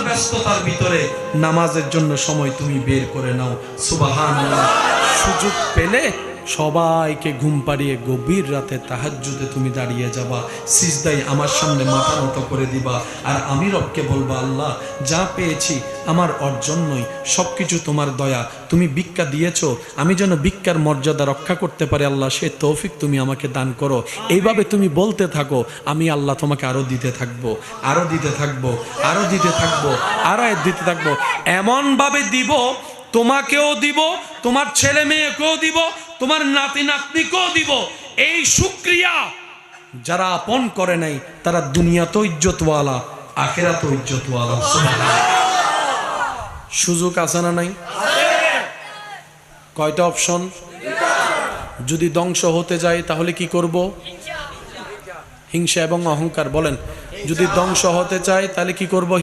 ব্যস্ততার ভিতরে নামাজের জন্য সময় তুমি বের করে নাও। সুবহানাল্লাহ। সুযোগ পেলে সবাইকে ঘুম পাড়িয়ে গভীর রাতে তাহাজ্জুদে তুমি দাঁড়িয়ে যাবা, সিজদায় আমার সামনে মাথা নত করে দিবা, আর আমি রবকে বলবা, আল্লাহ যা পেয়েছি আমার অর্জন নয়, সব কিছু তোমার দয়া, তুমি ভিক্ষা দিয়েছো, আমি যেন ভিক্ষার মর্যাদা রক্ষা করতে পারি, আল্লাহ সে তৌফিক তুমি আমাকে দান করো। এইভাবে তুমি বলতে থাকো, আমি আল্লাহ তোমাকে আরো দিতে থাকবো, আরো দিতে থাকবো, আরো দিতে থাকবো, আরো দিতে থাকবো। এমনভাবে দিব, তোমাকেও দিব, তোমার ছেলে মেয়েকেও দিব, তোমার নাতি নাতনিকেও দিব। এই শুকরিয়া যারা আপন করে নাই তারা দুনিয়াতে ইজ্জতওয়ালা, আখিরাতে ইজ্জতওয়ালা। সুযোগ আছে না নাই? কয়টা অপশন? যদি ধ্বংস হতে যায় তাহলে কি করব? হিংসা এবং অহংকার। বলেন, যদি ধ্বংস হতে চায় তাহলে কি করব?